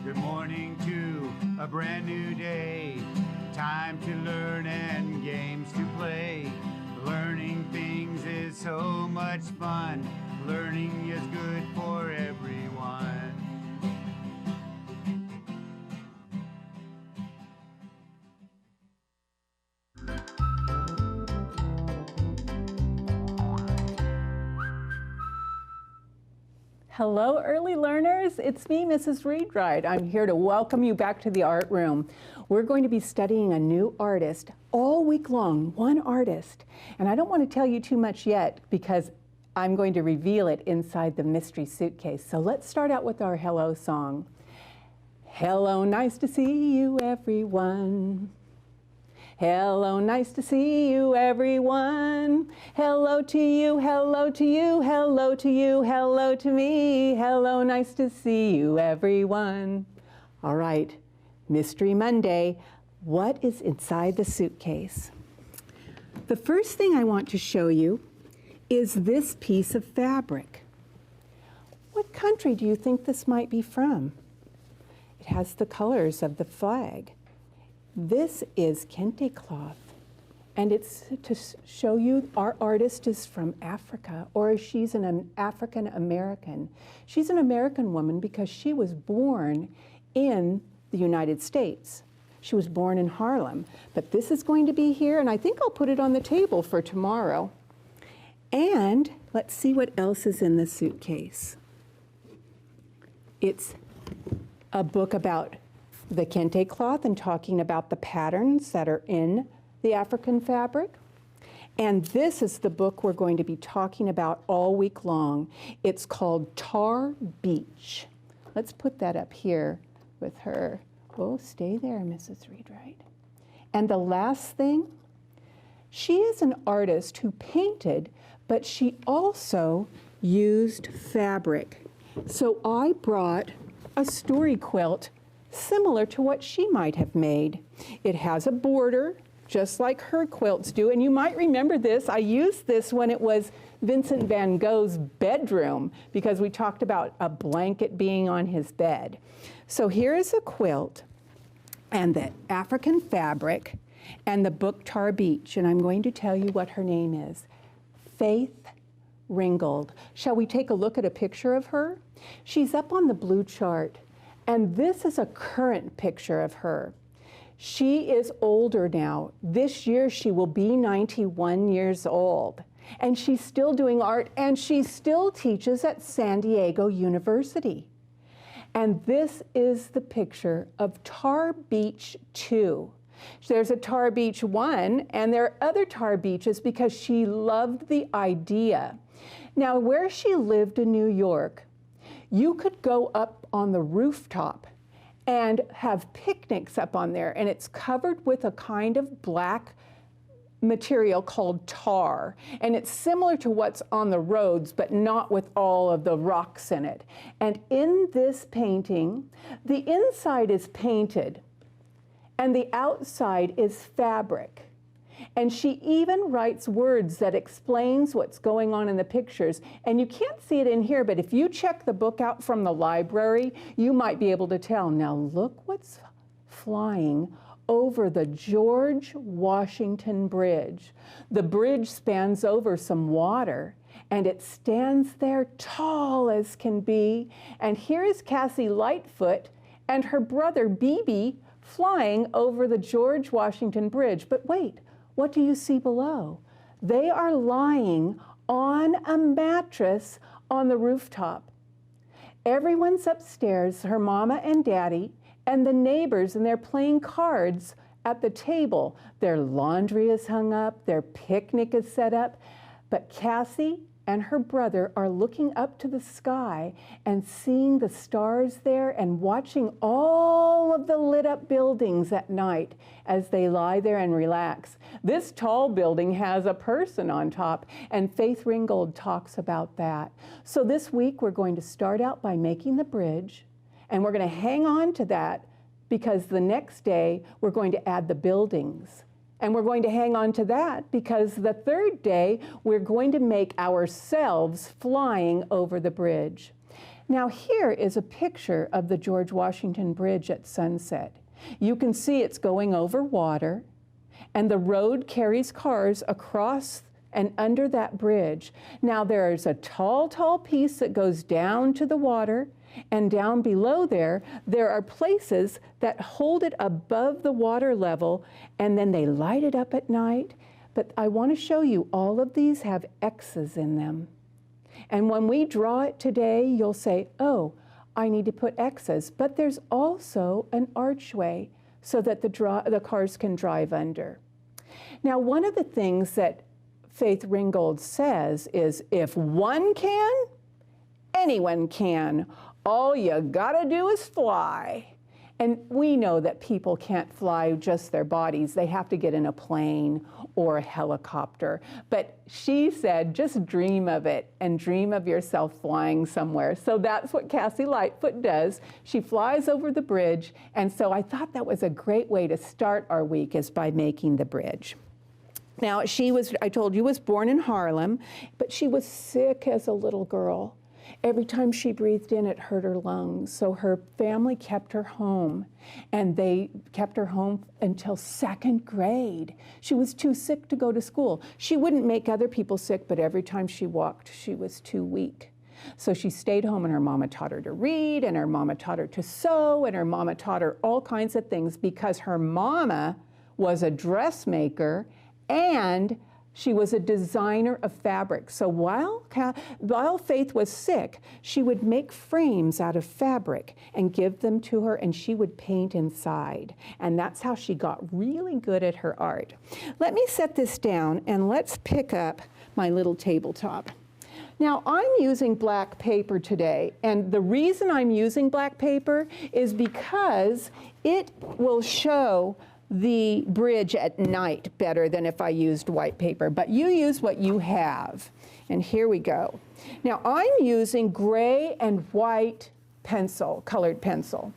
Good morning to a brand new day. Time to learn and games to play. Learning things is so much fun. Learning is good for everyone. Hello, early learners. It's me, Mrs. Reid-Wright. I'm here to welcome you back to the art room. We're going to be studying a new artist all week long, one artist. And I don't want to tell you too much yet because I'm going to reveal it inside the mystery suitcase. So let's start out with our hello song. Hello, nice to see you, everyone. Hello, nice to see you, everyone. Hello to you, hello to you, hello to you, hello to me. Hello, nice to see you, everyone. All right, Mystery Monday. What is inside the suitcase? The first thing I want to show you is this piece of fabric. What country do you think this might be from? It has the colors of the flag. This is kente cloth, and it's to show you our artist is from Africa, or she's an African American. She's an American woman because she was born in the United States. She was born in Harlem, but this is going to be here, and I think I'll put it on the table for tomorrow. And let's see what else is in the suitcase. It's a book about the kente cloth and talking about the patterns that are in the African fabric. And this is the book we're going to be talking about all week long. It's called Tar Beach. Let's put that up here with her. Oh, stay there, Mrs. Reid-Wright. And the last thing, she is an artist who painted, but she also used fabric. So I brought a story quilt similar to what she might have made. It has a border, just like her quilts do, and you might remember this. I used this when it was Vincent van Gogh's bedroom, because we talked about a blanket being on his bed. So here is a quilt, and the African fabric, and the book Tar Beach, and I'm going to tell you what her name is. Faith Ringgold. Shall we take a look at a picture of her? She's up on the blue chart. And this is a current picture of her. She is older now. This year she will be 91 years old. And she's still doing art, and she still teaches at San Diego University. And this is the picture of Tar Beach 2. There's a Tar Beach 1, and there are other Tar Beaches because she loved the idea. Now, where she lived in New York, you could go up on the rooftop and have picnics up on there, and it's covered with a kind of black material called tar, and it's similar to what's on the roads, but not with all of the rocks in it. And in this painting, the inside is painted, and the outside is fabric. And she even writes words that explains what's going on in the pictures. And you can't see it in here, but if you check the book out from the library, you might be able to tell. Now look what's flying over the George Washington Bridge. The bridge spans over some water, and it stands there tall as can be. And here is Cassie Lightfoot and her brother BB flying over the George Washington Bridge. But wait. What do you see below? They are lying on a mattress on the rooftop. Everyone's upstairs, her mama and daddy, and the neighbors, and they're playing cards at the table. Their laundry is hung up, their picnic is set up, but Cassie and her brother are looking up to the sky and seeing the stars there and watching all of the lit up buildings at night as they lie there and relax. This tall building has a person on top, and Faith Ringgold talks about that. So this week we're going to start out by making the bridge, and we're going to hang on to that because the next day we're going to add the buildings. And we're going to hang on to that because the third day, we're going to make ourselves flying over the bridge. Now here is a picture of the George Washington Bridge at sunset. You can see it's going over water, and the road carries cars across and under that bridge. Now there's a tall, tall piece that goes down to the water, and down below there are places that hold it above the water level, and then they light it up at night. But I want to show you all of these have X's in them. And when we draw it today, you'll say, oh, I need to put X's. But there's also an archway so that the cars can drive under. Now, one of the things that Faith Ringgold says is, if one can, anyone can. All you gotta do is fly. And we know that people can't fly just their bodies. They have to get in a plane or a helicopter. But she said, just dream of it and dream of yourself flying somewhere. So that's what Cassie Lightfoot does. She flies over the bridge. And so I thought that was a great way to start our week, is by making the bridge. Now, I told you, was born in Harlem, but she was sick as a little girl. Every time she breathed in, it hurt her lungs. So her family kept her home, and they kept her home until 2nd grade. She was too sick to go to school. She wouldn't make other people sick, but every time she walked, she was too weak. So she stayed home, and her mama taught her to read, and her mama taught her to sew, and her mama taught her all kinds of things, because her mama was a dressmaker and she was a designer of fabric. So while Faith was sick, she would make frames out of fabric and give them to her, and she would paint inside. And that's how she got really good at her art. Let me set this down, and let's pick up my little tabletop. Now, I'm using black paper today, and the reason I'm using black paper is because it will show the bridge at night better than if I used white paper, but you use what you have. And here we go. Now, I'm using gray and white pencil, colored pencil.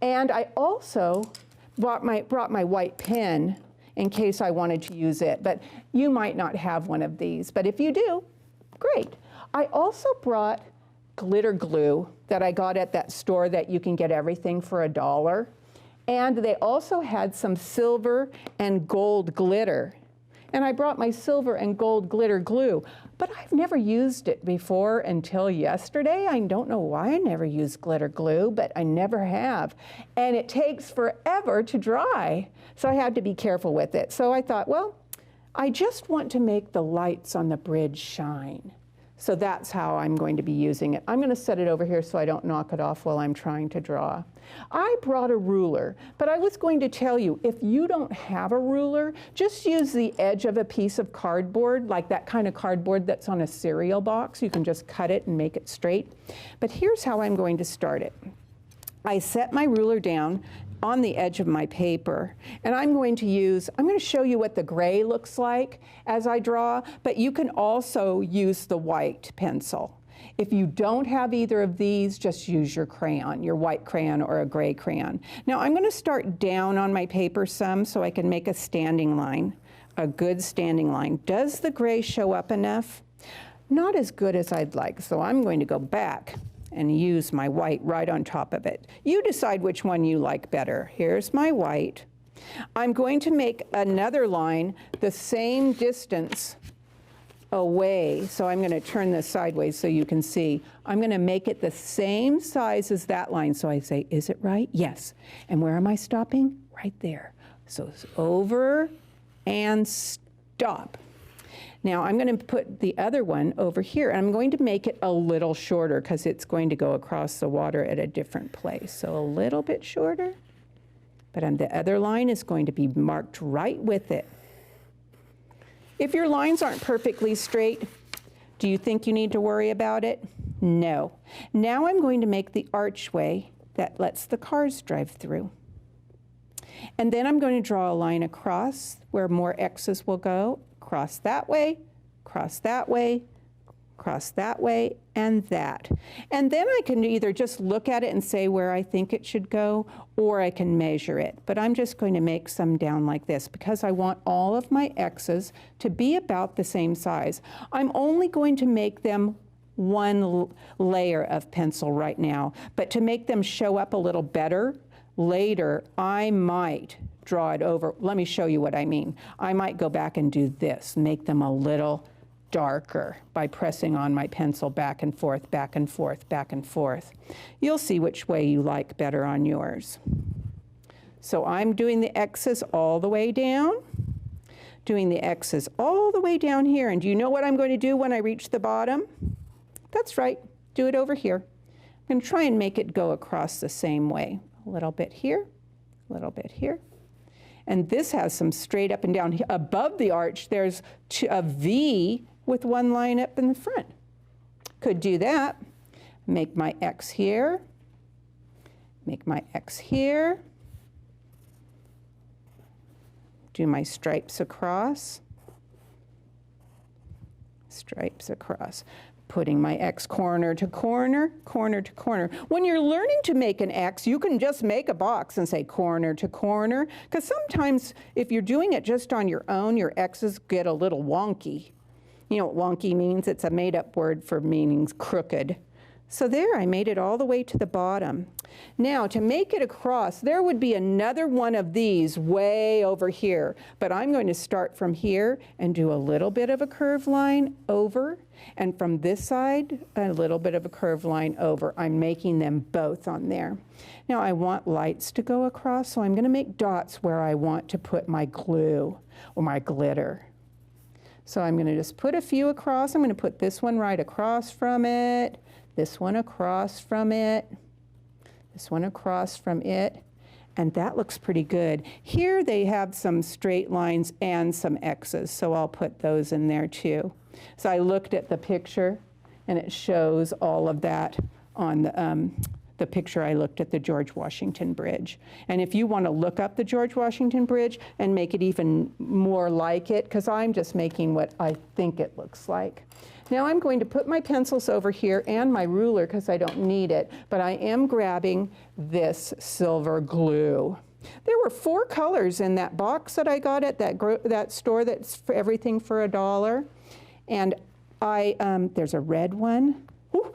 And I also brought my white pen in case I wanted to use it, but you might not have one of these. But if you do, great. I also brought glitter glue that I got at that store that you can get everything for $1. And they also had some silver and gold glitter. And I brought my silver and gold glitter glue, but I've never used it before until yesterday. I don't know why I never used glitter glue, but I never have. And it takes forever to dry, so I had to be careful with it. So I thought, well, I just want to make the lights on the bridge shine. So that's how I'm going to be using it. I'm going to set it over here so I don't knock it off while I'm trying to draw. I brought a ruler, but I was going to tell you, if you don't have a ruler, just use the edge of a piece of cardboard, like that kind of cardboard that's on a cereal box. You can just cut it and make it straight. But here's how I'm going to start it. I set my ruler down on the edge of my paper, and I'm going to show you what the gray looks like as I draw, but you can also use the white pencil. If you don't have either of these, just use your crayon, your white crayon or a gray crayon. Now I'm going to start down on my paper some so I can make a standing line, a good standing line. Does the gray show up enough? Not as good as I'd like, so I'm going to go back and use my white right on top of it. You decide which one you like better. Here's my white. I'm going to make another line the same distance away. So I'm going to turn this sideways so you can see. I'm going to make it the same size as that line. So I say, is it right? Yes. And where am I stopping? Right there. So it's over and stop. Now I'm going to put the other one over here, and I'm going to make it a little shorter because it's going to go across the water at a different place. So a little bit shorter, but the other line is going to be marked right with it. If your lines aren't perfectly straight, do you think you need to worry about it? No. Now I'm going to make the archway that lets the cars drive through. And then I'm going to draw a line across where more X's will go. Cross that way, cross that way, cross that way, and that. And then I can either just look at it and say where I think it should go, or I can measure it. But I'm just going to make some down like this because I want all of my X's to be about the same size. I'm only going to make them one layer of pencil right now. But to make them show up a little better, later I might draw it over. Let me show you what I mean. I might go back and do this, make them a little darker by pressing on my pencil back and forth, back and forth, back and forth. You'll see which way you like better on yours. So I'm doing the X's all the way down, doing the X's all the way down here. And do you know what I'm going to do when I reach the bottom? That's right, do it over here. I'm going to try and make it go across the same way. A little bit here, a little bit here. And this has some straight up and down. Above the arch, there's a V with one line up in the front. Could do that. Make my X here, make my X here. Do my stripes across, stripes across. Putting my X corner to corner, corner to corner. When you're learning to make an X, you can just make a box and say corner to corner, because sometimes if you're doing it just on your own, your X's get a little wonky. You know what wonky means? It's a made-up word for meaning crooked. So there, I made it all the way to the bottom. Now, to make it across, there would be another one of these way over here, but I'm going to start from here and do a little bit of a curved line over, and from this side, a little bit of a curved line over. I'm making them both on there. Now, I want lights to go across, so I'm going to make dots where I want to put my glue or my glitter. So I'm going to just put a few across. I'm going to put this one right across from it, this one across from it, this one across from it, and that looks pretty good. Here they have some straight lines and some X's, so I'll put those in there too. So I looked at the picture, and it shows all of that on the picture. I looked at the George Washington Bridge. And if you want to look up the George Washington Bridge and make it even more like it, because I'm just making what I think it looks like. Now I'm going to put my pencils over here and my ruler because I don't need it, but I am grabbing this silver glue. There were 4 colors in that box that I got at that store that's for everything for $1. And there's a red one. Ooh,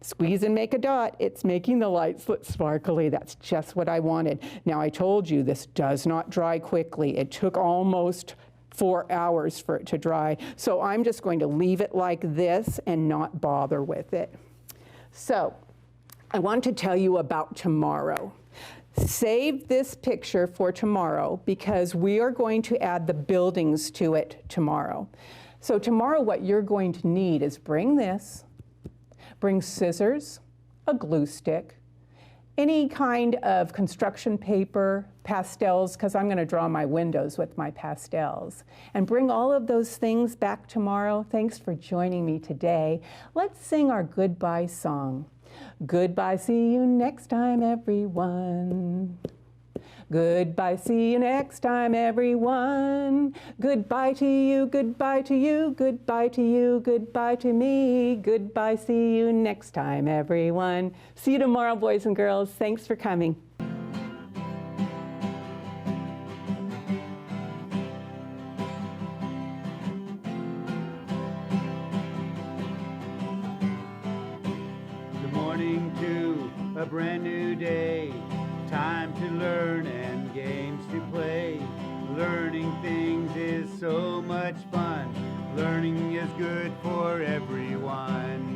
squeeze and make a dot. It's making the lights look sparkly. That's just what I wanted. Now I told you this does not dry quickly. It took almost 4 hours for it to dry. So I'm just going to leave it like this and not bother with it. So I want to tell you about tomorrow. Save this picture for tomorrow because we are going to add the buildings to it tomorrow. So tomorrow what you're going to need is bring this, bring scissors, a glue stick, any kind of construction paper, pastels, because I'm going to draw my windows with my pastels. And bring all of those things back tomorrow. Thanks for joining me today. Let's sing our goodbye song. Goodbye, see you next time, everyone. Goodbye, see you next time, everyone. Goodbye to you, goodbye to you, goodbye to you, goodbye to me. Goodbye, see you next time, everyone. See you tomorrow, boys and girls. Thanks for coming. Good morning to a brand new day. Time to learn and games to play. Learning things is so much fun. Learning is good for everyone.